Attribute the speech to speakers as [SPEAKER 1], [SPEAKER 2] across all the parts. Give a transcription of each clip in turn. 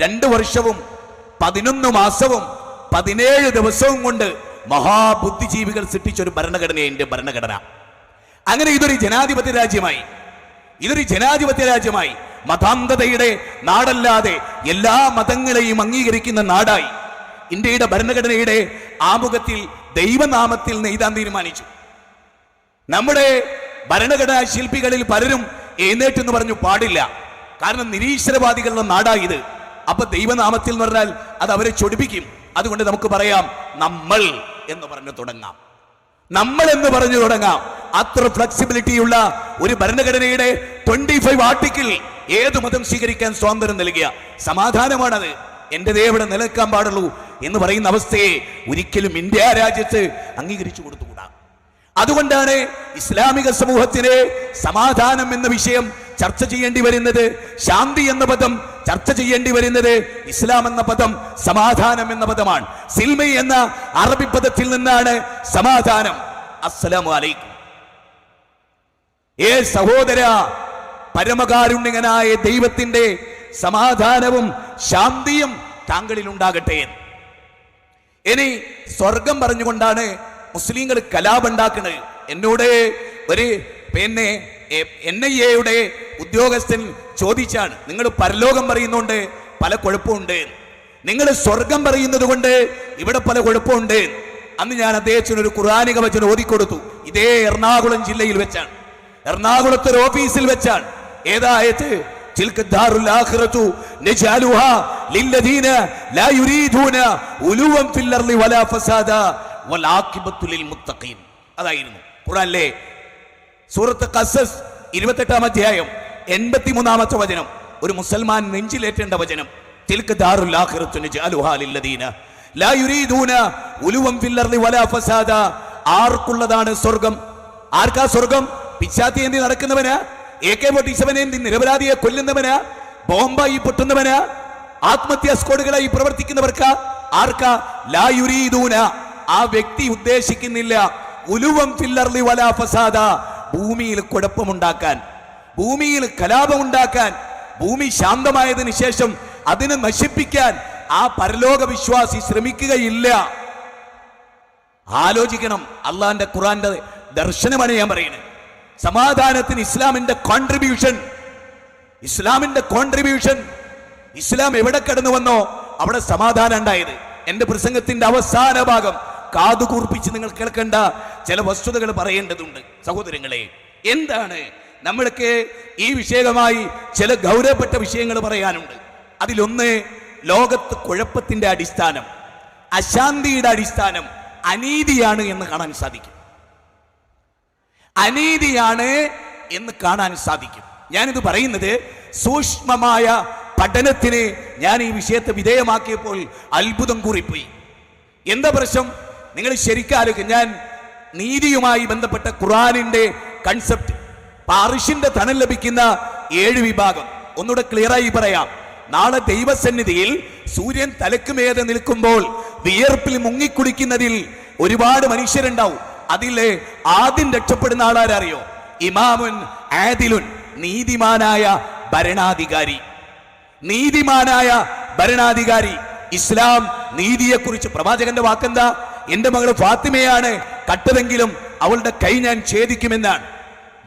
[SPEAKER 1] 2 വർഷവും 11 മാസവും 17 ദിവസവും കൊണ്ട് മഹാബുദ്ധിജീവികൾ സൃഷ്ടിച്ചൊരു ഭരണഘടനയുണ്ട് ഭരണഘടന. അങ്ങനെ ഇതൊരു ജനാധിപത്യ രാജ്യമായി മതാന്ധതയുടെ നാടല്ലാതെ എല്ലാ മതങ്ങളെയും അംഗീകരിക്കുന്ന നാടായി ഇന്ത്യയുടെ ഭരണഘടനയുടെ ആമുഖത്തിൽ ദൈവനാമത്തിൽ നെയ്താൻ തീരുമാനിച്ചു. നമ്മുടെ ഭരണഘടനാ ശില്പികളിൽ പലരും എഴുന്നേറ്റെന്ന് പറഞ്ഞു പാടില്ല, കാരണം നിരീശ്വരവാദികളുടെ നാടായത്. അപ്പൊ ദൈവനാമത്തിൽ എന്ന് പറഞ്ഞാൽ അത് അവരെ ചൊടിപ്പിക്കും. അതുകൊണ്ട് നമുക്ക് പറയാം നമ്മൾ എന്ന് പറഞ്ഞു തുടങ്ങാം. അത്ര ഫ്ലെക്സിബിലിറ്റിയുള്ള ഒരു ഭരണഘടനയുടെ 25 ആർട്ടിക്കിൾ ഏത് മതം സ്വീകരിക്കാൻ സ്വാതന്ത്ര്യം നൽകിയ സമാധാനമാണത്. എന്റേതേ ഇവിടെ നിലനിൽക്കാൻ പാടുള്ളൂ എന്ന് പറയുന്ന അവസ്ഥയെ ഒരിക്കലും ഇന്ത്യ രാജ്യത്ത് അംഗീകരിച്ചു കൊടുത്തുകൂടാ. അതുകൊണ്ടാണ് ഇസ്ലാമിക സമൂഹത്തിന് സമാധാനം എന്ന വിഷയം ചർച്ച ചെയ്യേണ്ടി വരുന്നത്, ശാന്തി എന്ന പദം ചർച്ച ചെയ്യേണ്ടി വരുന്നത്. ഇസ്ലാം എന്ന പദം സമാധാനം എന്ന പദമാണ്. സിൽമി എന്ന അറബി പദത്തിൽ നിന്നാണ് സമാധാനം. അസ്സലാമു അലൈക്കും. സഹോദര, പരമകാരുണ്യകനായ ദൈവത്തിന്റെ സമാധാനവും ശാന്തിയും താങ്കളിൽ ഉണ്ടാകട്ടെ. ഇനി സ്വർഗം പറഞ്ഞുകൊണ്ടാണ് മുസ്ലിങ്ങൾ കലാപുണ്ടാക്കുന്നത്. എന്നോട് ഒരു NIA ഉദ്യോഗസ്ഥൻ ചോദിച്ചാണ്, നിങ്ങൾ പരലോകം പറയുന്നുണ്ട് പല കുഴപ്പമുണ്ട്, നിങ്ങൾ സ്വർഗം പറയുന്നത് കൊണ്ട് ഇവിടെ പല കുഴപ്പമുണ്ട്. അന്ന് ഞാൻ അദ്ദേഹത്തിന് ഒരു ഖുർആനിക വചനം ഓതിക്കൊടുത്തു. ഇതേ എറണാകുളം ജില്ലയിൽ വെച്ചാണ്, എറണാകുളത്തെ ഒരു ഓഫീസിൽ വെച്ചാണ്. ഏതായത് അതായിരുന്നു ഖുർആനിലെ സൂറത്ത് ഖസസ് 28-ാം അധ്യായം 83-ാമത്തെ വചനം. ഒരു മുസൽമാൻ നെഞ്ചിലേറ്റേണ്ട വചനം. തിൽക ദാറുൽ ആഖിറത്തു നജഅലുഹാ ലില്ലദീന ലാ യുരീദൂന ഉലുവൻ ഫിൽ അർളി വലാ ഫസാദ. ആർക്കുള്ളതാണ് സ്വർഗം? ആർക്കാ സ്വർഗം? പിച്ചാത്തി എന്തി നടക്കുന്നവനാ? AK-47 എന്തി നിരപരാധിയെ കൊല്ലുന്നവനാ? ബോംബായി പൊട്ടുന്നവനാ? ആത്മഹത്യാ സ്ക്വാഡുകളായി പ്രവർത്തിക്കുന്നവർക്കാ? ആർക്കാ? ലാ യുരീദൂന, ആ വ്യക്തി ഉദ്ദേശിക്കുന്നില്ല. ഉലുവൻ ഫിൽ അർളി വലാ ഫസാദ, ഭൂമിയിൽ കുഴപ്പമുണ്ടാക്കാൻ, ഭൂമിയിൽ കലാപമുണ്ടാക്കാൻ, ഭൂമി ശാന്തമായതിനു ശേഷം അതിനെ നശിപ്പിക്കാൻ ആ പരലോക വിശ്വാസി ശ്രമിക്കുകയില്ല. ആലോചിക്കണം. അള്ളാന്റെ ഖുർആന്റെ ദർശനമാണ് ഞാൻ പറയുന്നത്. സമാധാനത്തിന് ഇസ്ലാമിന്റെ കോൺട്രിബ്യൂഷൻ. ഇസ്ലാം എവിടെ കടന്നു വന്നോ അവിടെ സമാധാനം ഉണ്ടായത്. എന്റെ പ്രസംഗത്തിന്റെ അവസാന ഭാഗം കാതുകൂർപ്പിച്ച് നിങ്ങൾ കേൾക്കേണ്ട ചില വസ്തുതകൾ പറയേണ്ടതുണ്ട്. സഹോദരങ്ങളെ, എന്താണ് നമ്മൾക്ക് ഈ വിഷയമായി ചില ഗൗരവപ്പെട്ട വിഷയങ്ങൾ പറയാനുണ്ട്. അതിലൊന്ന്, ലോകത്ത് കുഴപ്പത്തിന്റെ അടിസ്ഥാനം, അശാന്തിയുടെ അടിസ്ഥാനം അനീതിയാണ് എന്ന് കാണാൻ സാധിക്കും. ഞാനിത് പറയുന്നത് സൂക്ഷ്മമായ പഠനത്തിന് ഞാൻ ഈ വിഷയത്തെ വിധേയമാക്കിയപ്പോൾ അത്ഭുതം കൂറിപ്പോയി. എന്താ പ്രശ്നം? നിങ്ങൾ ശരിക്കും ഞാൻ നീതിയുമായി ബന്ധപ്പെട്ട ഖുർആനിന്റെ കൺസെപ്റ്റ്, പാർഷിന്റെ ധനം ലഭിക്കുന്ന 7 വിഭാഗം ഒന്നുകൂടെ ക്ലിയറായി പറയാം. നാളെ ദൈവസന്നിധിയിൽ സൂര്യൻ തലക്കുമേതെ നിൽക്കുമ്പോൾ വിയർപ്പിൽ മുങ്ങിക്കുടിക്കുന്നതിൽ ഒരുപാട് മനുഷ്യരുണ്ടാവും. അതിലെ ആദ്യം രക്ഷപ്പെടുന്ന ആളാരറിയോ? ഇമാമുൻ ആദിലുൻ, നീതിമാനായ ഭരണാധികാരി. ഇസ്ലാം നീതിയെക്കുറിച്ച് പ്രവാചകന്റെ വാക്കെന്താ? എന്റെ മകൾ ഫാത്തിമയാണ് കട്ടതെങ്കിലും അവളുടെ കൈ ഞാൻ ഛേദിക്കുമെന്നാണ്.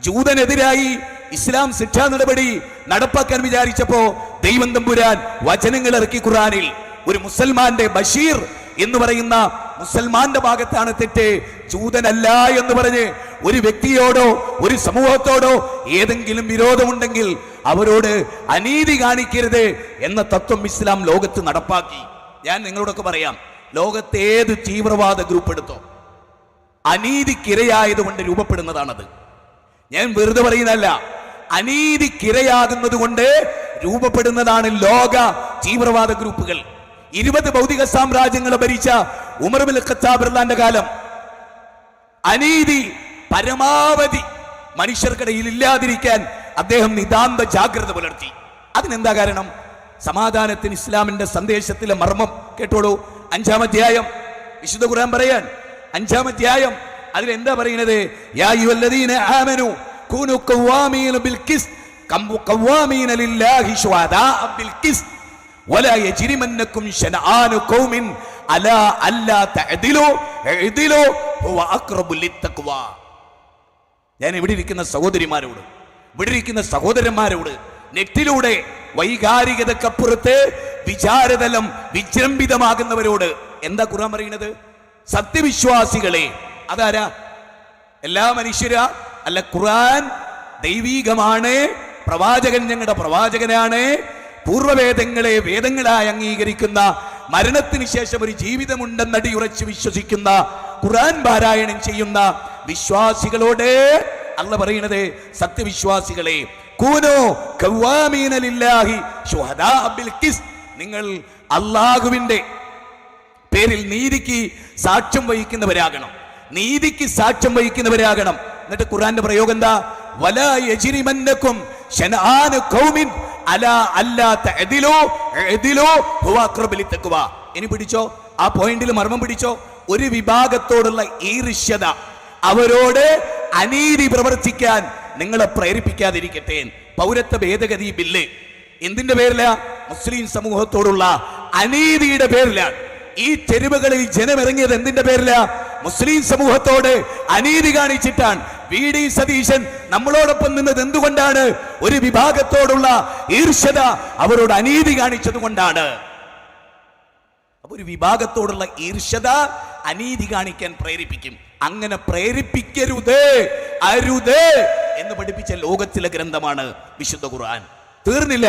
[SPEAKER 1] ജൂതനെതിരായി ഇസ്ലാം ശിക്ഷാ നടപടി നടപ്പാക്കാൻ വിചാരിച്ചപ്പോ ദൈവം തമ്പുരാൻ വചനങ്ങൾ ഇറക്കി ഖുർആനിൽ. ഒരു മുസൽമാന്റെ ബഷീർ എന്ന് പറയുന്ന മുസൽമാന്റെ ഭാഗത്താണ് തെറ്റ്, ജൂതനല്ല എന്ന് പറഞ്ഞ് ഒരു വ്യക്തിയോടോ ഒരു സമൂഹത്തോടോ ഏതെങ്കിലും വിരോധമുണ്ടെങ്കിൽ അവരോട് അനീതി കാണിക്കരുത് എന്ന തത്വം ഇസ്ലാം ലോകത്ത് നടപ്പാക്കി. ഞാൻ നിങ്ങളോടൊക്കെ പറയാം, ലോകത്തെ ഏത് തീവ്രവാദ ഗ്രൂപ്പ് എടുത്തോ അനീതിക്കിരയായതുകൊണ്ട് രൂപപ്പെടുന്നതാണത്. ഞാൻ വെറുതെ പറയുന്നതല്ല, അനീതിക്കിരയാകുന്നത് കൊണ്ട് രൂപപ്പെടുന്നതാണ് ലോക തീവ്രവാദ ഗ്രൂപ്പുകൾ. 20 ഭൗതിക സാമ്രാജ്യങ്ങളെ ഭരിച്ച ഉമർ ഇബ്നുൽ ഖത്താബ് റളിയല്ലാഹു കാലം അനീതി പരമാവധി മനുഷ്യർക്കിടയിൽ ഇല്ലാതിരിക്കാൻ അദ്ദേഹം നിതാന്ത ജാഗ്രത പുലർത്തി. അതിനെന്താ കാരണം? സമാധാനത്തിന് ഇസ്ലാമിന്റെ സന്ദേശത്തിലെ മർമ്മം കേട്ടോളൂ. 5-ാം അധ്യായം വിശുദ്ധ ഖുർആൻ പറയാൻ 5-ാം അധ്യായം അതിലെന്താ പറയുന്നത്? യാ അയ്യുഹല്ലദീന ആമനൂ കൂനൂ ഖവാമീന ബിൽ ഖിസ്ത് ഖവാമീന ലില്ലാഹി ശുഹദാ ബിൽ ഖിസ്ത്. വലാ യജ്രിമന്നകും ശനആനു ഖൗമിൻ അലാ അല്ലാ തഅദിലു ഇഅദിലു ഹുവ അഖ്റബു ലിത്തഖ്വാ. ഞാൻ ഇവിടെ ഇരിക്കുന്ന സഹോദരിമാരോട്, ഇവിടെ ഇരിക്കുന്ന സഹോദരന്മാരോട്, നെറ്റിലൂടെ വൈകാരികതക്കപ്പുറത്ത് വിചാരതലം വിജൃംഭിതമാകുന്നവരോട് എന്താ ഖുർആൻ പറയുന്നത്? സത്യവിശ്വാസികളെ. അതാരാ? എല്ലാ മനുഷ്യരാ? അല്ല, ഖുർആൻ ദൈവീകമാണ്, പ്രവാചകൻ ഞങ്ങളുടെ പ്രവാചകനാണ്, പൂർവ്വവേദങ്ങളെ വേദങ്ങളായി അംഗീകരിക്കുന്ന, മരണത്തിന് ശേഷം ഒരു ജീവിതമുണ്ടെന്നടിയുറച്ച് വിശ്വസിക്കുന്ന, ഖുർആൻ പാരായണം ചെയ്യുന്ന വിശ്വാസികളോട് അല്ല പറയുന്നത്, സത്യവിശ്വാസികളെ, കൂനോ ഖവ്വാമീന ലില്ലാഹി ശുഹദാ ബിൽ ഖിസ്, നിങ്ങൾ അല്ലാഹുവിന്റെ പേരിൽ നീതിക്ക് സാക്ഷ്യം വഹിക്കുന്നവരാകണം, നീതിക്ക് സാക്ഷ്യം വഹിക്കുന്നവരാകണം. എന്നിട്ട് ഖുർആന്റെ പ്രയോഗം എന്താ? വലാ യജ്രിമന്നകും ശനആനു ഖൗമിൻ അലാ അല്ലാ തഅദിലു ഇഅദിലു ഹുവ അഖ്റബു ലിത്തഖ്വാ. ഇനി പിടിച്ചോ, ആ പോയിന്റിൽ മർമ്മം പിടിച്ചോ. ഒരു വിഭാഗത്തോടുള്ള ഈർഷ്യത, അവരോട് അനീതി പ്രവർത്തിക്കാൻ നിങ്ങളെ പ്രേരിപ്പിക്കാതിരിക്കട്ടെ. പൗരത്വ ഭേദഗതി ബില്ല് എന്തിന്റെ പേരിലാ? മുസ്ലിം സമൂഹത്തോടുള്ള അനീതിയുടെ പേരിലാണ്. ഈ തെരുവുകളിൽ ജനമിറങ്ങിയത് എന്തിന്റെ പേരിലാ? മുസ്ലിം സമൂഹത്തോട് അനീതി കാണിച്ചിട്ടാണ്. വി.ഡി. സതീശൻ നമ്മളോടൊപ്പം നിന്നത് എന്തുകൊണ്ടാണ്? ഒരു വിഭാഗത്തോടുള്ള ഈർഷ്യത, അവരോട് അനീതി കാണിച്ചത് കൊണ്ടാണ്. അപ്പൊ ഒരു വിഭാഗത്തോടുള്ള ഈർഷ്യത അനീതി കാണിക്കാൻ പ്രേരിപ്പിക്കും. അങ്ങനെ പ്രേരിപ്പിക്കരുത്, അരുത് എന്ന് പഠിപ്പിച്ച ലോകത്തിലെ ഗ്രന്ഥമാണ് വിശുദ്ധ ഖുർആൻ. തീർന്നില്ല.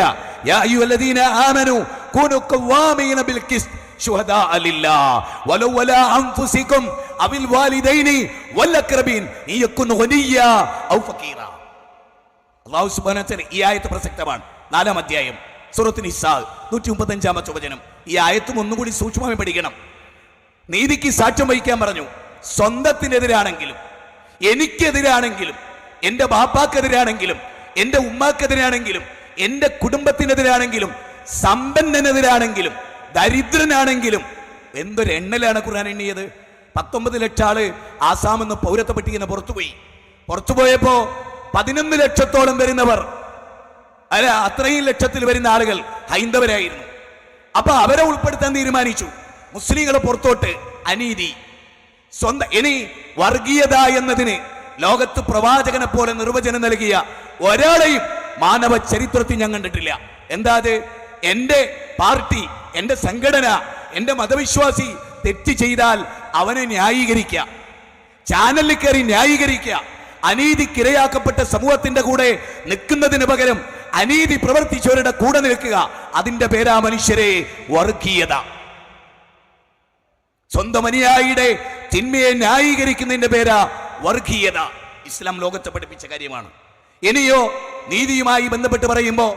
[SPEAKER 1] യാ അയ്യുഹല്ലദീന ആമനൂ കൂനൂ ഖവ്വാമീന ബിൽ ഖിസ് ശുഹദാഅ ലില്ലാഹ് വലൗ അലാ അൻഫുസികും അവിൽ വാലിദൈനി വൽ അഖ്റബീൻ യകുൻ ഗനിയ്യ ഔ ഫഖീറ. അല്ലാഹു സുബ്ഹാനഹു വ തആല ഈ ആയത്ത് പ്രസക്തമാണ്. 4-ാം അധ്യായം സൂറത്തുൽ നിസാ 135-ാമത്തെ വചനം. ഈ ആയത്തും ഒന്നുകൂടി സൂക്ഷ്മമായി പഠിക്കണം. നീതിക്ക് സാക്ഷ്യം വഹിക്കാൻ പറഞ്ഞു. സ്വന്തത്തിനെതിരാണെങ്കിലും, എനിക്കെതിരാണെങ്കിലും, എൻ്റെ ബാപ്പാക്കെതിരാണെങ്കിലും, എൻ്റെ ഉമ്മാക്കെതിരാണെങ്കിലും, എൻ്റെ കുടുംബത്തിനെതിരാണെങ്കിലും, സമ്പന്നനെതിരാണെങ്കിലും, ദരിദ്രനാണെങ്കിലും. എന്തൊരു എണ്ണലാണ് ഖുർആൻ എണ്ണിയത്. 19 ലക്ഷം ആള് ആസാമെന്ന് പൗരത്വ പട്ടികയിൽ പുറത്തുപോയി. പുറത്തുപോയപ്പോ 11 ലക്ഷത്തോളം വരുന്നവർ, അല്ല അത്രയും ലക്ഷത്തിൽ വരുന്ന ആളുകൾ ഹൈന്ദവരായിരുന്നു. അപ്പൊ അവരെ ഉൾപ്പെടുത്താൻ തീരുമാനിച്ചു. മുസ്ലിങ്ങളെ പുറത്തോട്ട്. അനീതി. ഇനി വർഗീയത എന്നതിന് ലോകത്ത് പ്രവാചകനെ പോലെ നിർവചനം നൽകിയ ഒരാളെയും മാനവ ചരിത്രത്തിൽ ഞാൻ കണ്ടിട്ടില്ല. എന്താ അത്? എന്റെ പാർട്ടി, എന്റെ സംഘടന, എന്റെ മതവിശ്വാസി തെറ്റ് ചെയ്താൽ അവനെ ന്യായീകരിക്കുക, ചാനലിൽ കയറി ന്യായീകരിക്കുക, അനീതിക്കിരയാക്കപ്പെട്ട സമൂഹത്തിന്റെ കൂടെ നിൽക്കുന്നതിന് പകരം അനീതി പ്രവർത്തിച്ചവരുടെ കൂടെ നിൽക്കുക. അതിന്റെ പേരാ മനുഷ്യരെ വർഗീയത. സ്വന്തം അനുയായിയുടെ തിന്മയെ ന്യായീകരിക്കുന്നതിന്റെ പേരാ വർഗീയത. ഇസ്ലാം ലോകത്തെ പഠിപ്പിച്ച കാര്യമാണ്. ഇനിയോ നീതിയുമായി ബന്ധപ്പെട്ട് പറയുമ്പോ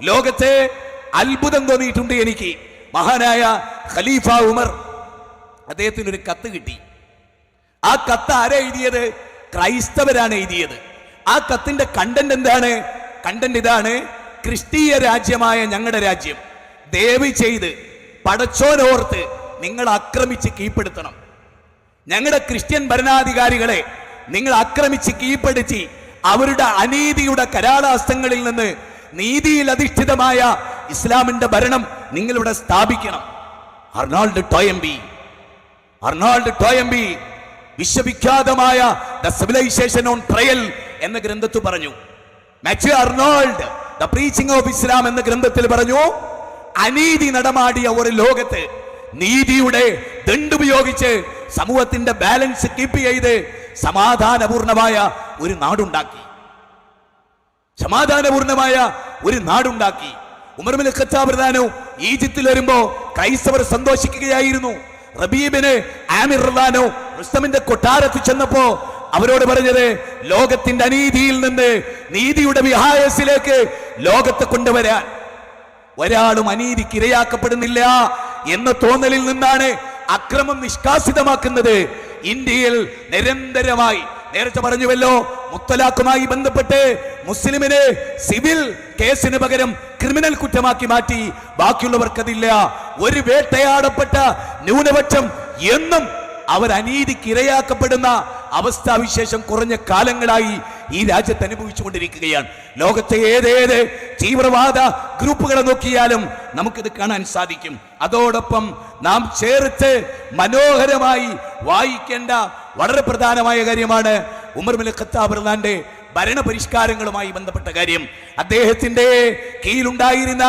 [SPEAKER 1] ലോകത്തെ അത്ഭുതം തോന്നിയിട്ടുണ്ട് എനിക്ക്. മഹാനായ ഖലീഫ ഉമർ, അദ്ദേഹത്തിന് ഒരു കത്ത് കിട്ടി. ആ കത്ത് ആരാ എഴുതിയത്? ക്രൈസ്തവരാണ് എഴുതിയത്. ആ കത്തിന്റെ കണ്ടന്റ് എന്താണ്? കണ്ടന്റ് ഇതാണ്: ക്രിസ്തീയ രാജ്യമായ ഞങ്ങളുടെ രാജ്യം ദയവ് ചെയ്ത് പടച്ചോനോർത്ത് നിങ്ങൾ ആക്രമിച്ച് കീഴ്പ്പെടുത്തണം. ഞങ്ങളുടെ ക്രിസ്ത്യൻ ഭരണാധികാരികളെ നിങ്ങൾ ആക്രമിച്ച് കീഴ്പ്പെടുത്തി അവരുടെ അനീതിയുടെ കരാളാസ്തങ്ങളിൽ നിന്ന് നീതിയിൽ അധിഷ്ഠിതമായ ഇസ്ലാമിന്റെ ഭരണം നിങ്ങളിവിടെ സ്ഥാപിക്കണം. അർണോൾഡ് ടോയംബി വിശ്വവിഖ്യാതമായ ദ സിവിലൈസേഷൻ ഓൺ ട്രയൽ എന്ന ഗ്രന്ഥത്തിൽ പറഞ്ഞു. Matthew Arnold the preaching of Islam എന്ന ഗ്രന്ഥത്തിൽ പറഞ്ഞു, അനീതി നടമാടിയ ഒരു ലോകത്ത് നീതിയുടെ ദണ്ടുപയോഗിച്ച് സമൂഹത്തിന്റെ ബാലൻസ് കീപ്പ് ചെയ്ത് സമാധാനപൂർണമായ ഒരു നാടുണ്ടാക്കി. ഉമർ ഇബ്നുൽ ഖത്താബ് റളിയല്ലാഹു ഈജിപ്തിൽ വരുമ്പോ ക്രൈസ്തവർ സന്തോഷിക്കുകയായിരുന്നു. റബീബിന് ആമിർ റളിയല്ലാഹു റുസ്തമിന്റെ കൊട്ടാരത്തിൽ ചെന്നപ്പോ അവരോട് പറഞ്ഞത്, ലോകത്തിന്റെ അനീതിയിൽ നിന്ന് നീതിയുടെ വിഹായസിലേക്ക് ലോകത്തെ കൊണ്ടുവരാൻ ഒരാളും അനീതിക്ക് ഇരയാക്കപ്പെടുന്നില്ല എന്ന തോന്നലിൽ നിന്നാണ് അക്രമം നിഷ്കാസിതമാക്കുന്നത്. ഇന്ത്യയിൽ നിരന്തരമായി, നേരത്തെ പറഞ്ഞുവല്ലോ, മുത്തലാഖുമായി ബന്ധപ്പെട്ട് മുസ്ലിമിന് സിവിൽ കേസിന് പകരം ക്രിമിനൽ കുറ്റമാക്കി മാറ്റി. ബാക്കിയുള്ളവർക്കതില്ല. ഒരു വേട്ടയാടപ്പെട്ട ന്യൂനപക്ഷം എന്നും അവർ അനീതിക്ക് ഇരയാക്കപ്പെടുന്ന അവസ്ഥാവിശേഷം കുറഞ്ഞ കാലങ്ങളായി ഈ രാജ്യത്ത് അനുഭവിച്ചുകൊണ്ടിരിക്കുകയാണ്. ലോകത്തെ ഏതേത് തീവ്രവാദ ഗ്രൂപ്പുകളെ നോക്കിയാലും നമുക്കിത് കാണാൻ സാധിക്കും. അതോടൊപ്പം നാം ചേർത്ത് മനോഹരമായി വായിക്കേണ്ട വളരെ പ്രധാനമായ കാര്യമാണ് ഉമർ ഇബ്നുൽ ഖത്താബ് റളിയല്ലാഹു അൻഹു ഭരണപരിഷ്കാരങ്ങളുമായി ബന്ധപ്പെട്ട കാര്യം. അദ്ദേഹത്തിന്റെ കീഴിലുണ്ടായിരുന്ന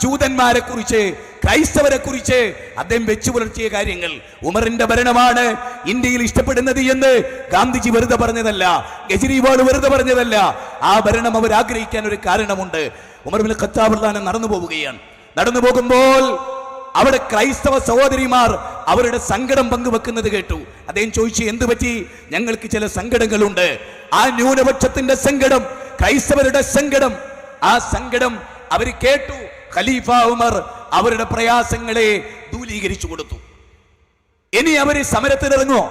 [SPEAKER 1] ജൂതന്മാരെ കുറിച്ച്, ക്രൈസ്തവരെ കുറിച്ച് അദ്ദേഹം വെച്ചു പുലർത്തിയ കാര്യങ്ങൾ. ഉമറിന്റെ ഭരണമാണ് ഇന്ത്യയിൽ ഇഷ്ടപ്പെടുന്നത് എന്ന് ഗാന്ധിജി വെറുതെ പറഞ്ഞതല്ല, കെജ്രിവാൾ വെറുതെ പറഞ്ഞതല്ല. ആ ഭരണം അവർ ആഗ്രഹിക്കാൻ ഒരു കാരണമുണ്ട്. ഉമർ ഇബ്നുൽ ഖത്താബ് റളിയല്ലാഹു അൻഹു നടന്നു പോവുകയാണ്. നടന്നു പോകുമ്പോൾ അവിടെ ക്രൈസ്തവ സഹോദരിമാർ അവരുടെ സങ്കടം പങ്കുവെക്കുന്നത് കേട്ടു. അദ്ദേഹം ചോദിച്ചു, എന്ത് പറ്റി? ഞങ്ങൾക്ക് ചില സങ്കടങ്ങളുണ്ട്. ആ ന്യൂനപക്ഷത്തിന്റെ സങ്കടം, ക്രൈസ്തവരുടെ സങ്കടം, ആ സങ്കടം അവർ കേട്ടു. ഖലീഫ ഉമർ അവരുടെ പ്രയാസങ്ങളെ ദൂരീകരിച്ചു കൊടുത്തു. ഇനി അവര് സമരത്തിനിറങ്ങോ?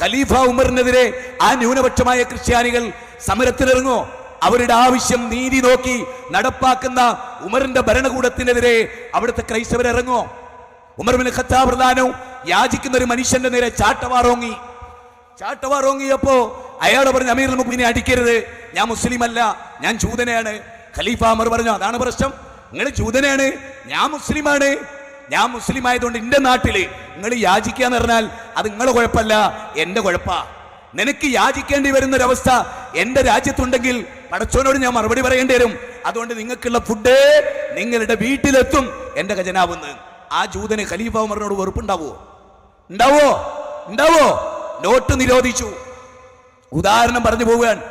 [SPEAKER 1] ഖലീഫ ഉമറിനെതിരെ ആ ന്യൂനപക്ഷമായ ക്രിസ്ത്യാനികൾ സമരത്തിനിറങ്ങോ? അവരുടെ ആവശ്യം നീതി നോക്കി നടപ്പാക്കുന്ന ഉമറിന്റെ ഭരണകൂടത്തിനെതിരെ അവിടുത്തെ ക്രൈസ്തവർ ഇറങ്ങോ? ഉമർ ഇബ്നുൽ ഖത്താബ് റളിയല്ലാഹു അൻഹു യാചിക്കുന്ന ഒരു മനുഷ്യന്റെ നേരെ ചാട്ടവാറോങ്ങിയപ്പോ അയാൾ പറഞ്ഞു, അമീറുൽ മുഅ്മിനീനെ അടിക്കരുത്, ഞാൻ മുസ്ലിം അല്ല, ഞാൻ ജൂതനാണ്. ഖലീഫ ഉമർ പറഞ്ഞു, അതാണ് പ്രശ്നം, നിങ്ങൾ ജൂതനാണ്, ഞാൻ മുസ്ലിമാണ്. ഞാൻ മുസ്ലിം ആയതുകൊണ്ട് എന്റെ നാട്ടില് നിങ്ങൾ യാചിക്കാന്ന് പറഞ്ഞാൽ അത് നിങ്ങളെ കുഴപ്പമല്ല, എന്റെ കുഴപ്പാ. നിനക്ക് യാചിക്കേണ്ടി വരുന്നൊരവസ്ഥ എന്റെ രാജ്യത്തുണ്ടെങ്കിൽ പടച്ചോനോട് ഞാൻ മറുപടി പറയേണ്ടി വരും. അതുകൊണ്ട് നിങ്ങൾക്കുള്ള ഫുഡ് നിങ്ങളുടെ വീട്ടിലെത്തും എന്റെ ഖജനാവെന്ന്. ആ ജൂതന് ഖലീഫ ഉമറിനോട് വെറുപ്പുണ്ടാവോ? ഉണ്ടാവോ? നോട്ട് നിരോധിച്ചു. ഉദാഹരണം പറഞ്ഞു പോവുകയാണ്.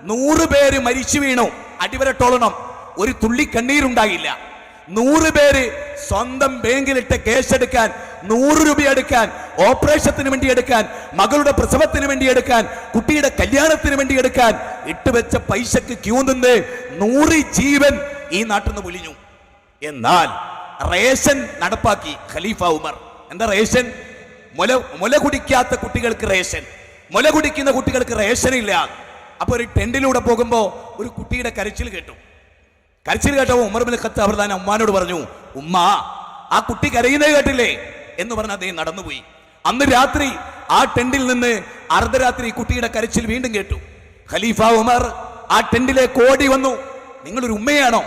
[SPEAKER 1] 100 പേര് മരിച്ചു വീണു, അടിവരട്ടോളണം, ഒരു തുള്ളി കണ്ണീരുണ്ടായില്ല. 100 പേര് സ്വന്തം ബാങ്കിലിട്ട് കേസ് എടുക്കാൻ, 100 രൂപ എടുക്കാൻ, ഓപ്പറേഷത്തിന് വേണ്ടി എടുക്കാൻ, മകളുടെ പ്രസവത്തിന് വേണ്ടി എടുക്കാൻ, കുട്ടിയുടെ കല്യാണത്തിന് വേണ്ടി എടുക്കാൻ ഇട്ടുവെച്ച പൈസക്ക് ക്യൂ നിന്ന് 100 ജീവൻ ഈ നാട്ടിൽ നിന്ന് പൊലിഞ്ഞു. എന്നാൽ റേഷൻ നടപ്പാക്കി ഖലീഫ ഉമർ. എന്താ റേഷൻ? മുല കുടിക്കാത്ത കുട്ടികൾക്ക് റേഷൻ, മുല കുടിക്കുന്ന കുട്ടികൾക്ക് റേഷൻ ഇല്ല. അപ്പൊ ഒരു ടെന്റിലൂടെ പോകുമ്പോ ഒരു കുട്ടിയുടെ കരച്ചിൽ കേട്ടപ്പോ ഉമർ ഇബ്നുൽ ഖത്താബ് റളിയല്ലാഹു അൻഹു ഉമ്മാനോട് പറഞ്ഞു, ഉമ്മ ആ കുട്ടി കരയുന്നത് കേട്ടില്ലേ എന്ന് പറഞ്ഞ് അദ്ദേഹം നടന്നുപോയി. അന്ന് രാത്രി ആ ടെന്റിൽ നിന്ന് അർദ്ധരാത്രി കുട്ടിയുടെ കരച്ചിൽ വീണ്ടും കേട്ടു. ഖലീഫ ഉമർ ആ ടെന്റിലേക്ക് ഓടി വന്നു. നിങ്ങളൊരു ഉമ്മയാണോ?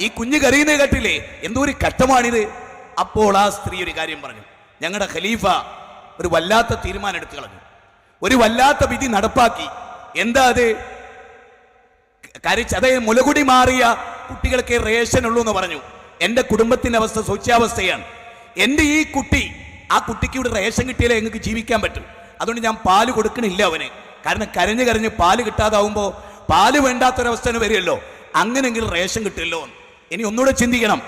[SPEAKER 1] ഈ കുഞ്ഞ് കരയുന്നത് കേട്ടില്ലേ? എന്തോ ഒരു കഷ്ടമാണിത്. അപ്പോൾ ആ സ്ത്രീ ഒരു കാര്യം പറഞ്ഞു, ഞങ്ങളുടെ ഖലീഫ ഒരു വല്ലാത്ത തീരുമാനം എടുത്തു കളഞ്ഞു, ഒരു വല്ലാത്ത വിധി നടപ്പാക്കി. എന്താ അത്? അതായത് മുലകുടി മാറിയ കുട്ടികൾക്ക് റേഷൻ ഉള്ളൂ എന്ന് പറഞ്ഞു. എന്റെ കുടുംബത്തിന്റെ അവസ്ഥ ശോച്യാവസ്ഥയാണ്. എന്റെ ഈ കുട്ടി, ആ കുട്ടിക്ക് ഇവിടെ റേഷൻ കിട്ടിയാലേ നിങ്ങൾക്ക് ജീവിക്കാൻ പറ്റും. അതുകൊണ്ട് ഞാൻ പാല് കൊടുക്കണില്ല അവന്. കാരണം കരഞ്ഞ് പാല് കിട്ടാതാവുമ്പോ പാല് വേണ്ടാത്തൊരവസ്ഥ വരുമല്ലോ. അങ്ങനെങ്കിൽ റേഷൻ കിട്ടില്ലോ. ഇനി ഒന്നുകൂടെ ചിന്തിക്കണം.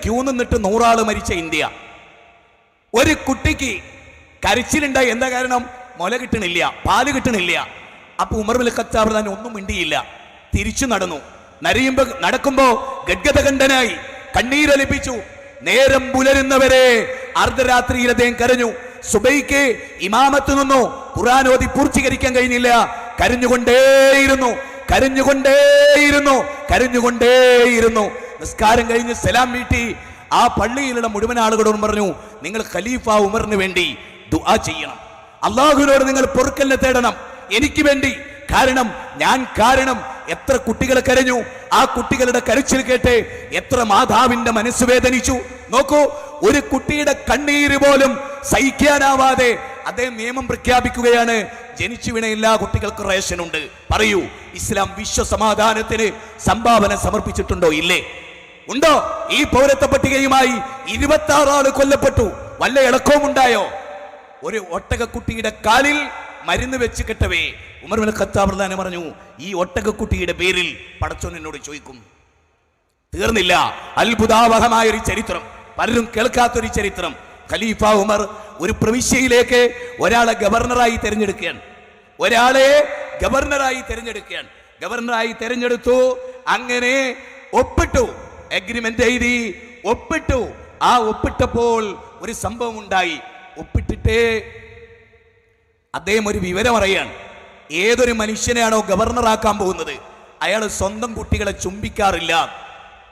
[SPEAKER 1] ക്യൂ നിന്നിട്ട് 100 ആള് മരിച്ച ഇന്ത്യ. ഒരു കുട്ടിക്ക് കരച്ചിലുണ്ടായി. എന്താ കാരണം? മുല കിട്ടണില്ല, പാല് കിട്ടണില്ല. അപ്പൊ ഉമർ ഇബ്നുൽ ഖത്താബ് റളിയല്ലാഹു അൻഹു ഒന്നും മിണ്ടിയില്ല, തിരിച്ചു നടക്കുമ്പോ ഗദ്ഗദകണ്ഠനായി കണ്ണീരൊലിപ്പിച്ചു. നേരം പുലരുന്നവരെ അർദ്ധരാത്രിയിൽ അദ്ദേഹം കരഞ്ഞു. സുബൈക്ക് ഇമാമത്ത് നിന്നു, ഖുർആൻ ഓതി പൂർത്തീകരിക്കാൻ കഴിഞ്ഞില്ല. കരഞ്ഞുകൊണ്ടേയിരുന്നു. നിസ്കാരം കഴിഞ്ഞ് സലാം വീട്ടി ആ പള്ളിയിലുള്ള മുഴുവൻ ആളുകളോടും പറഞ്ഞു, നിങ്ങൾ ഖലീഫ ഉമറിന് വേണ്ടി ദുആ ചെയ്യണം, അള്ളാഹുവിനോട് നിങ്ങൾ പൊറുക്കലിനെ തേടണം, എനിക്ക് വേണ്ടി. കാരണം എത്ര കുട്ടികൾ കരഞ്ഞു. ആ കുട്ടികളുടെ കരച്ചിൽ കേട്ട് എത്ര മാതാവിന്റെ മനസ്സ് വേദനിച്ചു. നോക്കൂ, ഒരു കുട്ടിയുടെ കണ്ണീര് പോലും സഹിക്കാനാവാതെ അദ്ദേഹം നിയമം പ്രഖ്യാപിക്കുകയാണ്, ജനിച്ചു വീണ എല്ലാ കുട്ടികൾക്കും റേഷൻ ഉണ്ട്. പറയൂ, ഇസ്ലാം വിശ്വസമാധാനത്തിന് സംഭാവന സമർപ്പിച്ചിട്ടുണ്ടോ? ഇല്ലേ? ഉണ്ടോ? ഈ പൗരത്വ പട്ടികയുമായി 26 ആള് കൊല്ലപ്പെട്ടു. വല്ല ഇളക്കവും ഉണ്ടായോ? ഒരു ഒട്ടകക്കുട്ടിയുടെ കാലിൽ മരുന്ന് വെച്ച് കെട്ടവേ ഉമർ ഇബ്നുൽ ഖത്താബ് റളിയല്ലാഹു അൻഹു പറഞ്ഞു, ഈ ഒട്ടകക്കുട്ടിയുടെ പേരിൽ പടച്ചോൻ എന്നോട് ചോദിക്കും. തീർന്നില്ല. അത്ഭുതാവഹമായ ഒരു ചരിത്രം, പലരും കേൾക്കാത്തൊരു ചരിത്രം. ഖലീഫ ഉമർ ഒരു പ്രവിശ്യയിലേക്ക് ഒരാളെ ഗവർണറായി തെരഞ്ഞെടുത്തു. അങ്ങനെ ഒപ്പിട്ടു, അഗ്രിമെന്റ് എഴുതി ഒപ്പിട്ടു. ആ ഒപ്പിട്ടപ്പോൾ ഒരു സംഭവം ഉണ്ടായി. ഒപ്പിട്ടിട്ട് അദ്ദേഹം ഒരു വിവരം അറിയാൻ, ഏതൊരു മനുഷ്യനെയാണോ ഗവർണറാക്കാൻ പോകുന്നത് അയാൾ സ്വന്തം കുട്ടികളെ ചുംബിക്കാറില്ല.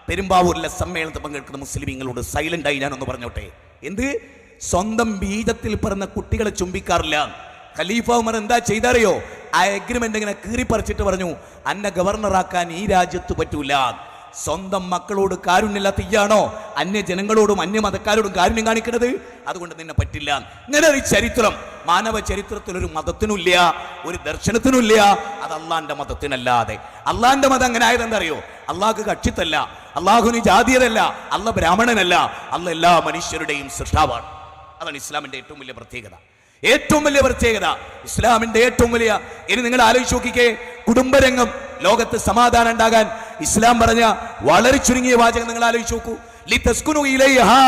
[SPEAKER 1] പെരുമ്പാവൂരിലെ സമ്മേളനത്തിൽ പങ്കെടുക്കുന്ന മുസ്ലിമീങ്ങളോട് സൈലന്റായി ഞാനൊന്ന് പറഞ്ഞോട്ടെ. എന്ത്? സ്വന്തം ബീജത്തിൽ പിറന്ന കുട്ടികളെ ചുംബിക്കാറില്ല. ഖലീഫ ഉമർ എന്താ ചെയ്തറിയോ? ആ എഗ്രിമെന്റ് ഇങ്ങനെ കീറിപ്പറിച്ചിട്ട് പറഞ്ഞു, അന്നെ ഗവർണറാക്കാൻ ഈ രാജ്യത്ത് പറ്റൂല. സ്വന്തം മക്കളോട് കാരുണ്യമില്ലാത്ത ഇയാണോ അന്യ ജനങ്ങളോടും അന്യ മതക്കാരോടും കാരുണ്യം കാണിക്കുന്നത്? അതുകൊണ്ട് നിന്നെ പറ്റില്ല. ഇങ്ങനെ ഒരു ചരിത്രം മാനവ ചരിത്രത്തിൽ ഒരു മതത്തിനുമില്ല, ഒരു ദർശനത്തിനുമില്ല. അത് അള്ളാന്റെ മതത്തിനല്ലാതെ. അള്ളാന്റെ മതം അങ്ങനെ ആയതെന്താ അറിയോ? അള്ളാഹ്ക്ക് കക്ഷിത്തല്ല, അള്ളാഹുവിന് ജാതീയതല്ല, അള്ള ബ്രാഹ്മണനല്ല, അള്ള എല്ലാ മനുഷ്യരുടെയും സൃഷ്ടാവാണ്. അതാണ് ഇസ്ലാമിന്റെ ഏറ്റവും വലിയ പ്രത്യേകത. ഏറ്റവും വലിയ പ്രത്യേകത ഇസ്ലാമിന്റെ ഏറ്റവും വലിയ. ഇനി നിങ്ങൾ ആലോചിച്ച് നോക്കിക്കേ, കുടുംബരംഗം, ലോകത്ത് സമാധാനം ഉണ്ടാകാൻ ഇസ്ലാം പറഞ്ഞ വളരെ ചുരുങ്ങിയ വാചകം നിങ്ങൾ ആലോചിച്ച് നോക്കൂ. ലിതസ്കുനു ഇലൈഹാ,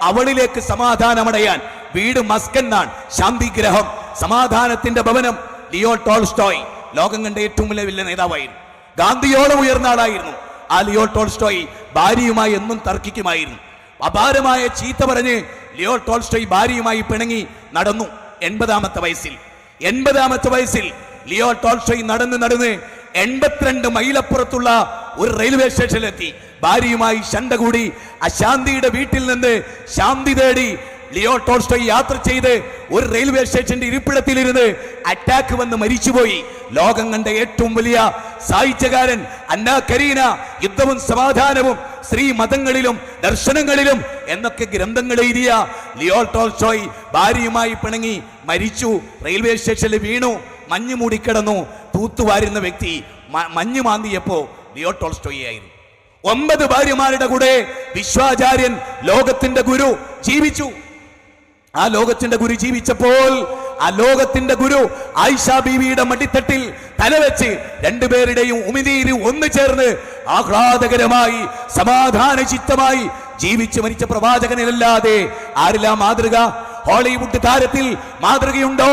[SPEAKER 1] അവളിലേക്ക് സമാധാനമടയാൻ. വീട് മസ്കന്നാണ്, ശാന്തിഗ്രഹം, സമാധാനത്തിന്റെ ഭവനം. ലിയോ ടോൾസ്റ്റോയ് ലോകം കണ്ട ഏറ്റവും വലിയ നേതാവായിരുന്നു, ഗാന്ധിയോളം ഉയർന്ന ആളായിരുന്നു. ആ ലിയോ ടോൾസ്റ്റോയ് ഭാര്യയുമായി എന്നും തർക്കിക്കുമായിരുന്നു. അപാരമായ ചീത്ത പറഞ്ഞ് ലിയോ ടോൾസ്റ്റോയ് ഭാര്യയുമായി പിണങ്ങി നടന്നു. 80-ാമത്തെ വയസ്സിൽ ലിയോ ടോൾസ്റ്റോയ് നടന്ന് 82 മൈലപ്പുറത്തുള്ള ഒരു റെയിൽവേ സ്റ്റേഷനിലെത്തി. ഭാര്യയുമായി ശണ്ട കൂടി അശാന്തിയുടെ വീട്ടിൽ നിന്ന് ശാന്തി തേടി ലിയോ ടോൾസ്റ്റോയ് യാത്ര ചെയ്ത് ഒരു റെയിൽവേ സ്റ്റേഷന്റെ ഇരിപ്പിടത്തിലിരുന്ന് അറ്റാക്ക് വന്ന് മരിച്ചുപോയി. ലോകം കണ്ട ഏറ്റവും വലിയ സാഹിത്യകാരൻ അന്നാ കരീന, യുദ്ധവും സമാധാനവും സ്ത്രീ മതങ്ങളിലും ദർശനങ്ങളിലും എന്നൊക്കെ ഗ്രന്ഥങ്ങൾ എഴുതിയ ലിയോ ടോൾസ്റ്റോയ് ഭാര്യയുമായി പിണങ്ങി മരിച്ചു. റെയിൽവേ സ്റ്റേഷനിൽ വീണു, മഞ്ഞ് മൂടിക്കിടന്നു. തൂത്തുവാരുന്ന വ്യക്തി മഞ്ഞ് മാന്തിയപ്പോ ലിയോ ടോൾസ്റ്റോയ് ആയിരുന്നു. 9 ഭാര്യമാരുടെ കൂടെ വിശ്വാചാര്യൻ, ലോകത്തിന്റെ ഗുരു ജീവിച്ചു. ആ ലോകത്തിന്റെ ഗുരു ജീവിച്ചപ്പോൾ ആ ലോകത്തിന്റെ ഗുരു ആയിഷ ബീവിയുടെ മടിത്തട്ടിൽ തലവെച്ച് രണ്ടുപേരുടെയും ഉമിനീര് ഒന്നു ചേർന്ന് ആഹ്ലാദകരമായി സമാധാന ചിത്തമായി ജീവിച്ചു മരിച്ച പ്രവാചകനിലല്ലാതെ ആരിലാ മാതൃക? ഹോളിവുഡ് താരത്തിൽ മാതൃകയുണ്ടോ?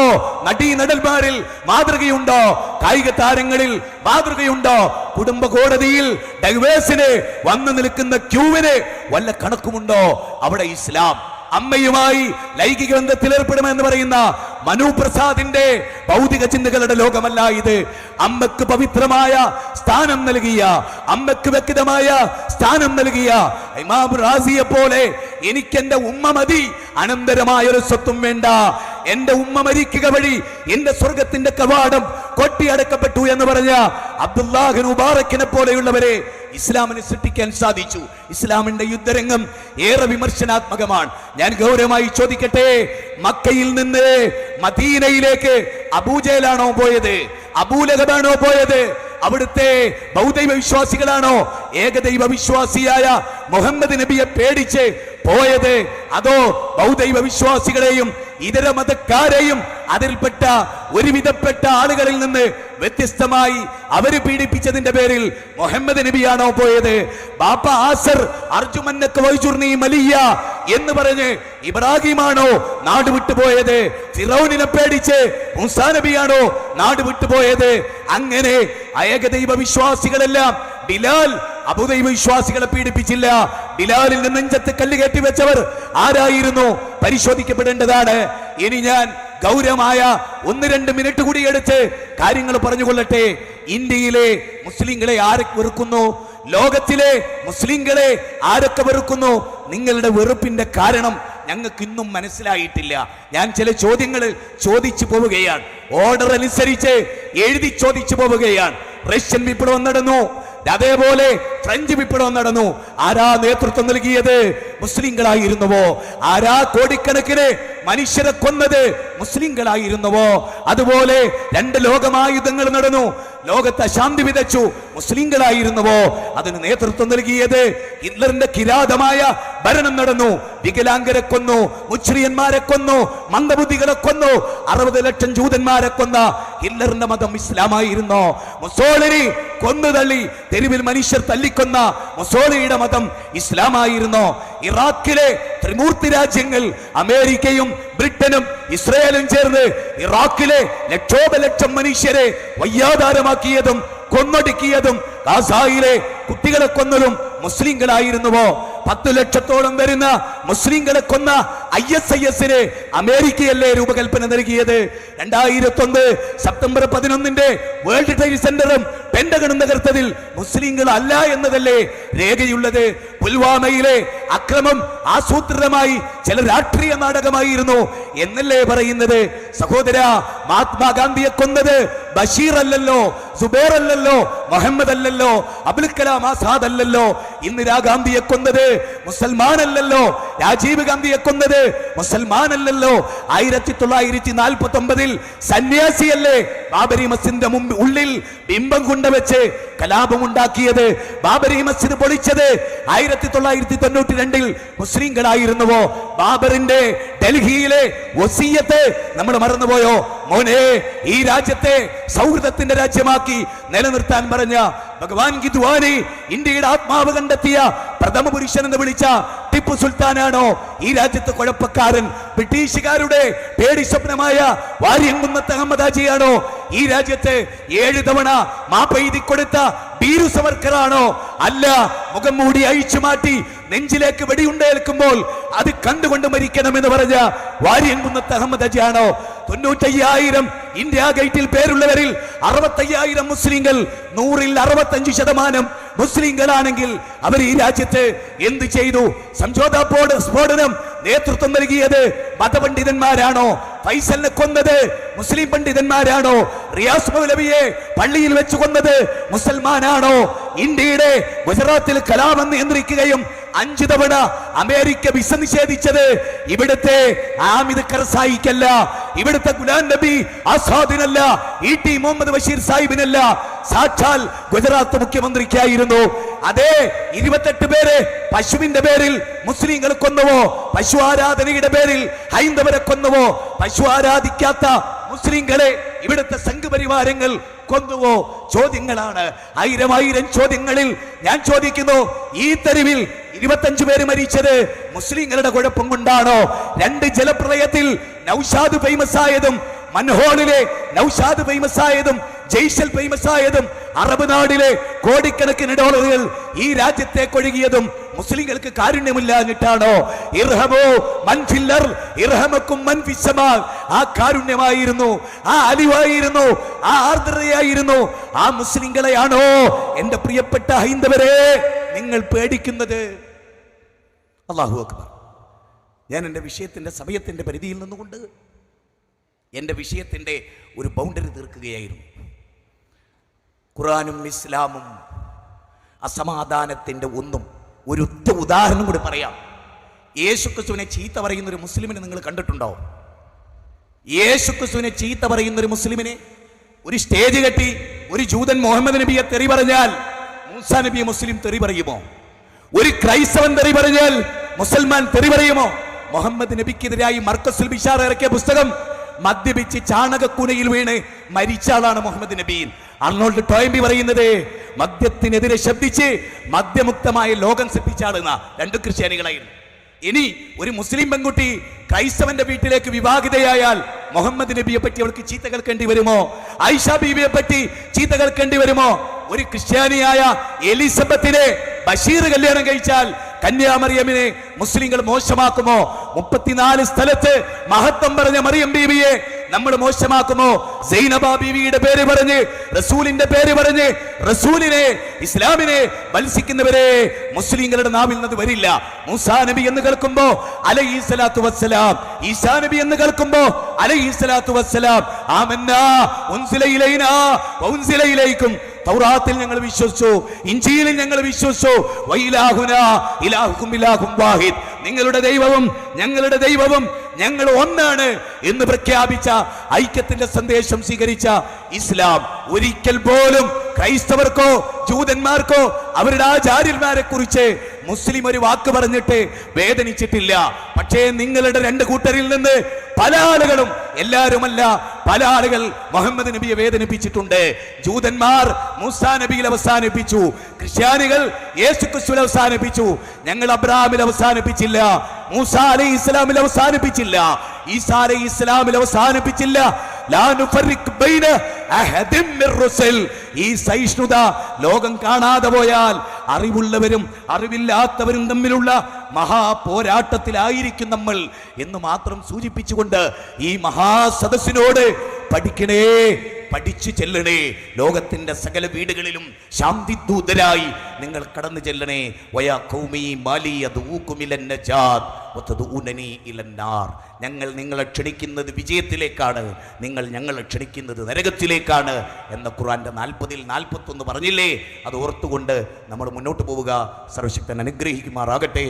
[SPEAKER 1] നടീനടന്മാരിൽ മാതൃകയുണ്ടോ? കായിക താരങ്ങളിൽ മാതൃകയുണ്ടോ? കുടുംബ കോടതിയിൽ ഡൈവേഴ്സിന് വന്നു നിൽക്കുന്ന ക്യൂവിന് വല്ല കണക്കുമുണ്ടോ? അവിടെ ഇസ്ലാം. അമ്മയുമായി ലൈംഗിക ബന്ധത്തിൽ ഏർപ്പെടുമെന്ന് പറയുന്ന മനു പ്രസാദിന്റെ ഭൗതിക ചിന്തകളുടെ ലോകമല്ല ഇത്. അമ്മക്ക് പവിത്രമായ സ്ഥാനം നൽകിയ, അമ്മക്ക് വ്യക്തമായ സ്ഥാനം നൽകിയ ഇമാം റാസിയെ പോലെ എനിക്കെന്റെ ഉമ്മ മതി, അനന്തരമായ ഒരു സ്വത്തും വേണ്ട. എന്റെ ഉമ്മ മരിക്കുക വഴി എന്റെ സ്വർഗത്തിന്റെ കവാടം കൊട്ടിയടക്കപ്പെട്ടു എന്ന് പറഞ്ഞ അബ്ദുല്ലാഹ് മുബാറക്കിനെ പോലെയുള്ളവരെ ഇസ്ലാമിന് സൃഷ്ടിക്കാൻ സാധിച്ചു. ഇസ്ലാമിന്റെ യുദ്ധരംഗം ഏറെ വിമർശനാത്മകമാണ്. ഞാൻ ഗൗരവമായി ചോദിക്കട്ടെ, മക്കയിൽ നിന്ന് മദീനയിലേക്ക് അബൂജഹലാണോ പോയത്? അബൂലഹബാണോ പോയത്? അവിടുത്തെ ബൗദ്ധൈവ വിശ്വാസികളാണോ ഏകദൈവ വിശ്വാസിയായ മുഹമ്മദ് നബിയെ പേടിച്ച് പോയത്? അതോ ബൗദ്ധൈവ വിശ്വാസികളെയും ഇതര മതക്കാരെയും അതിൽപ്പെട്ട ഒരുവിധപ്പെട്ട ആളുകളിൽ നിന്ന് വ്യത്യസ്തമായി അവര് പീഡിപ്പിച്ചതിന്റെ പേരിൽ മുഹമ്മദ് നബിയാണോ പോയത്? ബാപ്പ ആസർ അർജുമന്നക്ക് വൈജുർണി മലിയ എന്ന് പറഞ്ഞ് ഇബ്രാഹിമാണോ നാട് വിട്ടുപോയത്? ഫിറൗനിനെ പേടിച്ച് മൂസാ നബിയാണോ നാട് വിട്ടുപോയത്? അങ്ങനെ ഏകദൈവ വിശ്വാസികളെല്ലാം ബിലാൽ അബുദൈവ വിശ്വാസികളെ പീഡിപ്പിച്ചില്ല. ബിലാലിൽ നിന്ന് നെഞ്ചത്ത് കല്ല് കയറ്റി വെച്ചവർ ആരായിരുന്നു? പരിശോധിക്കപ്പെടേണ്ടതാണ്. ഇനി ഞാൻ ഗൗരവമായ 1-2 മിനിറ്റ് കൂടി എടുത്ത് കാര്യങ്ങൾ പറഞ്ഞുകൊള്ളട്ടെ. ഇന്ത്യയിലെ മുസ്ലിങ്ങളെ ആരൊക്കെ വെറുക്കുന്നു? ലോകത്തിലെ മുസ്ലിങ്ങളെ ആരൊക്കെ വെറുക്കുന്നു? നിങ്ങളുടെ വെറുപ്പിന്റെ കാരണം ഞങ്ങൾക്ക് ഇന്നും മനസ്സിലായിട്ടില്ല. ഞാൻ ചില ചോദ്യങ്ങൾ ചോദിച്ചു പോവുകയാണ്, ഓർഡർ അനുസരിച്ച് എഴുതി ചോദിച്ചു പോവുകയാണ്. റഷ്യൻ വിപ്ലവം നടന്നു, അതേപോലെ ഫ്രഞ്ച് വിപ്ലവം നടന്നു. ആരാ നേതൃത്വം നൽകിയത്? മുസ്ലിങ്ങളായിരുന്നുവോ? ആരാ കോടിക്കണക്കിന് മനുഷ്യരെ കൊന്നത്? മുസ്ലിങ്ങളായിരുന്നുവോ? അതുപോലെ 2 ലോകമായുധങ്ങൾ നടന്നു, ലോകത്തെ അശാന്തി വിതച്ചു, മുസ്ലിങ്ങളായിരുന്നുവോ? അതിന് നേതൃത്വം നൽകിയത്? ഹിറ്റ്ലറിന്റെ കിരാതമായ ഭരണം നടന്നു, വികലാംഗരെ കൊന്നു, മുസ്ലിയന്മാരെ കൊന്നു, മന്ദബുദ്ധികളെ കൊന്നു, 60 ലക്ഷം ജൂതന്മാരെ കൊന്ന ഹിറ്റ്ലറിന്റെ മതം ഇസ്ലാമായിരുന്നോ? മുസോളിനി കൊന്നുതള്ളി തെരുവിൽ മനുഷ്യർ തല്ലിക്കൊന്ന മുസോളിനിയുടെ മതം ഇസ്ലാമായിരുന്നോ? ഇറാഖിലെ ത്രിമൂർത്തി രാജ്യങ്ങൾ അമേരിക്കയും ബ്രിട്ടനും ഇസ്രയേലും ചേർന്ന് ഇറാഖിലെ ലക്ഷോപലക്ഷം മനുഷ്യരെ വയ്യാധാരമാക്കിയതും കൊന്നൊടുക്കിയതും ഗാസയിലെ കുട്ടികളെ കൊന്നതും മുസ്ലിങ്ങളായിരുന്നുവോ? 10 ലക്ഷത്തോളം വരുന്ന മുസ്ലിങ്ങളെ കൊന്ന ISIS-ന് അമേരിക്കയല്ലേ രൂപകൽപ്പന നൽകിയത്? 2001 സെപ്റ്റംബർ 11 വേൾഡ് ട്രേഡ് സെന്ററും പെന്റഗണും തകർത്തതിൽ മുസ്ലിങ്ങൾ അല്ല എന്നതല്ലേ രേഖയുള്ളത്? പുൽവാമയിലെ അക്രമം ആസൂത്രിതമായി ചില രാഷ്ട്രീയ നാടകമായിരുന്നു എന്നല്ലേ പറയുന്നത്? സഹോദര, മഹാത്മാഗാന്ധിയെ കൊന്നത് ബഷീർ അല്ലല്ലോ, സുബൈർ അല്ലല്ലോ, മുഹമ്മദ് അല്ലല്ലോ, അബ്ദുൽ കലാം ആസാദ് അല്ലല്ലോ. ഇന്ദിരാഗാന്ധിയെ കൊന്നത് മുസൽമാനല്ലല്ലോ, രാജീവ് ഗാന്ധിയെ കൊന്നത് മുസൽമാനല്ലല്ലോ. 1949 സന്യാസിയല്ലേ ബാബരി മസ്ജിദിന്റെ ഉള്ളിൽ ബിംബം കൊണ്ടുവച്ച് കലാപമുണ്ടാക്കിയത്? ബാബരി മസ്ജിദ് പൊളിച്ചത് 1992 മുസ്ലിങ്ങളായിരുന്നുവോ? ബാബറിന്റെ ഡൽഹിയിലെ വസിയ്യത്ത് നമ്മൾ മറന്നുപോയോ? മോനെ, ഈ രാജ്യത്തെ സൗഹൃദത്തിന്റെ രാജ്യമാക്കി നിലനിർത്താൻ പറഞ്ഞ ഭഗവാൻ ഗിദ്വാനി ഇന്ത്യയുടെ ആത്മാവ് കണ്ടെത്തിയ പ്രഥമ പുരുഷൻ എന്ന് വിളിച്ച ടിപ്പു സുൽത്താനാണോ ഈ രാജ്യത്തെ കുഴപ്പക്കാരൻ? ബ്രിട്ടീഷുകാരുടെ പേടി സ്വപ്നമായ വാര്യംകുന്നത്ത് അഹമ്മദാജിയാണോ ഈ രാജ്യത്ത് 7 തവണ മാപ്പെഴുതി കൊടുത്ത ബീരു സവർക്കറാണോ? അല്ല, മുഖം മൂടി അഴിച്ചു മാറ്റി നെഞ്ചിലേക്ക് വെടിയുണ്ടേൽക്കുമ്പോൾ അത് കണ്ടുകൊണ്ട് മരിക്കണമെന്ന് പറഞ്ഞ വാര്യംകുന്നത്ത് അഹമ്മദാജിയാണോ? 95,000 ഇന്ത്യ ഗേറ്റിൽ പേരുള്ളവരിൽ 65,000 മുസ്ലിങ്ങൾ, 100-ൽ 65% മുസ്ലിങ്ങളാണെങ്കിൽ അവർ ഈ രാജ്യത്ത് എന്ത് ചെയ്തു? സംജോത സ്ഫോടനം നേതൃത്വം നൽകിയത് മതപണ്ഡിതന്മാരാണോ? ഫൈസലിനെ കൊന്നത് മുസ്ലിം പണ്ഡിതന്മാരാണോ? റിയാസ് മൗലവിയെ പള്ളിയിൽ വെച്ച് കൊന്നത് മുസൽമാനാണോ? ഇന്ത്യയുടെ ഗുജറാത്തിൽ കലാപം നിയന്ത്രിക്കുകയും 5 തവണ അമേരിക്ക വിസ നിഷേധിച്ചത് ഇവിടുത്തെ ആമിദ് കർസായിക്കല്ല, ഇവിടുത്തെ ഗുലാം നബി ആസാദിനല്ല, ET മുഹമ്മദ് ബഷീർ സാഹിബിനല്ല, സാക്ഷാൽ ഗുജറാത്ത് മുഖ്യമന്ത്രിക്കായിരുന്നു. അതേ 28 പേരെ പശുവിന്റെ പേരിൽ മുസ്ലിങ്ങൾ കൊന്നുവോ? പശു ആരാധനയുടെ പേരിൽ ഹൈന്ദവരെ കൊന്നുവോ? പശു ആരാധിക്കാത്ത മുസ്ലിങ്ങളെ ഇവിടുത്തെ സംഘപരിവാരങ്ങൾ കൊന്നുവോ? ചോദ്യങ്ങളാണ്, 1000 ചോദ്യങ്ങളിൽ ഞാൻ ചോദിക്കുന്നു, ഈ തെരുവിൽ 25 പേര് മരിച്ചത് മുസ്ലിങ്ങളുടെ കുഴപ്പം കൊണ്ടാണോ? 2 ജലപ്രളയത്തിൽ നൗഷാദ് ഫേമസ് ആയതും, മൻഹോളിലെ നൗഷാദ് ഫേമസ് ആയതും, ജയ്സൽ ഫേമസ് ആയതും, അറബ് നാടിലെ കോടിക്കണക്കിന് ഡോളറുകൾ ഈ രാജ്യത്തേക്ക് ഒഴുകിയതും മുസ്ലിങ്ങൾക്ക് കാരുണ്യമില്ലാഞ്ഞിട്ടാണോ? ഇർഹമോ മൻ ഫിൽ അർദ് ഇർഹമക്കും മൻ ഫിസ് സമാ. ആ കാരുണ്യമായിരുന്നു, ആ അലിവായിരുന്നു, ആ ആർദ്രതയായിരുന്നു, ആ മുസ്ലിങ്ങളെയാണോ എന്റെ പ്രിയപ്പെട്ട ഹൈന്ദവരെ നിങ്ങൾ പേടിക്കുന്നത്? അല്ലാഹു അക്ബർ. ഞാൻ എൻ്റെ വിഷയത്തിന്റെ സമയത്തിന്റെ പരിധിയിൽ നിന്നുകൊണ്ട് എൻ്റെ വിഷയത്തിന്റെ ഒരു ബൗണ്ടറി തീർക്കുകയായിരുന്നു. ഖുർആനും ഇസ്ലാമും അസമാധാനത്തിന്റെ ഒരൊറ്റ ഉദാഹരണം കൂടി പറയാം. യേശുക്രിസ്തുവിനെ ചീത്ത പറയുന്ന ഒരു മുസ്ലിമിനെ നിങ്ങൾ കണ്ടിട്ടുണ്ടോ? യേശുക്രിസ്തുവിനെ ചീത്ത പറയുന്ന ഒരു മുസ്ലിമിനെ ഒരു സ്റ്റേജ് കെട്ടി ഒരു ജൂതൻ മുഹമ്മദ് നബിയെ തെറി പറഞ്ഞാൽ മൂസാ നബിയെ മുസ്ലിം തെറി പറയുമോ? ഒരു ക്രൈസ്തവൻ തെറി പറഞ്ഞാൽ മുസൽമാൻ തെറി പറയുമോ? മുഹമ്മദ് നബിക്കെതിരായി മർക്കസുൽ ബിഷാർ ഇറക്കിയ പുസ്തകം മദ്യപിച്ച് ചാണകക്കുനയിൽ വീണ് മരിച്ച ആളാണ് മുഹമ്മദ് നബി. അർണോൾഡ് ടോയംബി പറയുന്നത് മദ്യത്തിനെതിരെ ശബ്ദിച്ച് മദ്യമുക്തമായ ലോകം സൃഷ്ടിച്ച ആളെന്ന. 2 ക്രിസ്ത്യാനികളായിരുന്നു. ഇനി ഒരു മുസ്ലിം പെൺകുട്ടി ക്രൈസ്തവന്റെ വീട്ടിലേക്ക് വിവാഹിതയായാൽ മുഹമ്മദ് നബിയെ പറ്റി അവൾക്ക് ചീത്ത കേൾക്കേണ്ടി വരുമോ? ആയിഷ ബീവിയെ പറ്റി ചീത്ത കേൾക്കേണ്ടി വരുമോ? ഒരു ക്രിസ്ത്യാനിയായ എലിസബത്തിനെ ബഷീർ കല്യാണം കഴിച്ചാൽ കന്യാമറിയമിനെ മുസ്ലിങ്ങൾ മോശമാക്കുമോ? 34 സ്ഥലത്ത് മഹത്വം പറഞ്ഞ മറിയം ബീവിയെ നമ്മൾ മോശമാക്കുമോ? സൈനബ ബീവിയുടെ പേര് പറഞ്ഞ്, റസൂലിന്റെ പേര് പറഞ്ഞ്, റസൂലിനെ ഇസ്ലാമിനെ വത്സിക്കുന്നവരെ മുസ്ലിങ്ങളുടെ നാവിൽ നിന്ന് വരില്ല. മൂസാ നബി എന്ന് കേൾക്കുമ്പോ അലൈഹിസ്സലാത്തു വസ്സലാം, ഈസാ നബി എന്ന് കേൾക്കുമ്പോ അലൈഹിസ്സലാത്തു വസ്സലാം, ആമന്നാ ഉൻസില ഇലൈനാ വഉൻസില ഇലൈക്കും. തൗറാത്തിൽ ഞങ്ങൾ വിശ്വസിച്ചു, ഇഞ്ചീലിൽ ഞങ്ങൾ വിശ്വസിച്ചു, വഇലാഹുനാ ഇലാഹുക്കും ഇലാഹും വാഹിദ്, നിങ്ങളുടെ ദൈവവും ഞങ്ങളുടെ ദൈവവും ഞങ്ങൾ ഒന്നാണ് എന്ന് പ്രഖ്യാപിച്ച ഐക്യത്തിന്റെ സന്ദേശം സ്വീകരിച്ച ഇസ്ലാം ഒരിക്കൽ പോലും ക്രൈസ്തവർക്കോ ജൂതന്മാർക്കോ അവരുടെ ആചാര്യന്മാരെ കുറിച്ച് മുസ്ലിം ഒരു വാക്ക് പറഞ്ഞിട്ട് വേദനിച്ചിട്ടില്ല. പക്ഷേ നിങ്ങളുടെ 2 കൂട്ടരിൽ നിന്ന് പല ആളുകളും, എല്ലാവരുമല്ല, പല ആളുകൾ മുഹമ്മദ് നബിയെ വേദനിപ്പിച്ചിട്ടുണ്ട്. ജൂതന്മാർ മൂസാ നബിയിൽ അവസാനിപ്പിച്ചു, ക്രിസ്ത്യാനികൾ യേശുക്രിസ്തുവിൽ അവസാനിപ്പിച്ചു. ഞങ്ങൾ അബ്രഹാമിൽ അവസാനിപ്പിച്ചില്ല, മൂസാ അലൈഹി ഇസ്ലാമിൽ അവസാനിപ്പിച്ചില്ല, ഈസാ അലൈഹി ഇസ്ലാമിൽ അവസാനിപ്പിച്ചില്ല. ലാ നുഫർരിഖ് ബൈന അഹദിൻ മിർ റുസൽ. ഈ സഹിഷ്ണുത ലോകം കാണാതെ പോയാൽ അറിവുള്ളവരും അറിവില്ലാത്തവരും തമ്മിലുള്ള മഹാപോരാട്ടത്തിലായിരിക്കും നമ്മൾ എന്ന് മാത്രം സൂചിപ്പിച്ചുകൊണ്ട് ഈ മഹാസദസ്സിനോട് പഠിക്കണേ, പഠിച്ചു ചെല്ലണേ. ലോകത്തിന്റെ സകല വീടുകളിലും ശാന്തിദൂതരായി നിങ്ങൾ കടന്നു ചെല്ലണേ. വയാ ഖൗമി മാലി യദൂകും ഇലൻ നജാത്ത് വതദൂനനി ഇലൻ നാർ. ഞങ്ങൾ നിങ്ങളെ ക്ഷണിക്കുന്നത് വിജയത്തിലേക്കാണ്, നിങ്ങൾ ഞങ്ങളെ ക്ഷണിക്കുന്നത് നരകത്തിലേക്കാണ് എന്ന ഖുർആന്റെ 40-ൽ 41 പറഞ്ഞില്ലേ? അത് ഓർത്തുകൊണ്ട് നമ്മൾ മുന്നോട്ട് പോവുക. സർവശക്തൻ അനുഗ്രഹിക്കുമാറാകട്ടെ.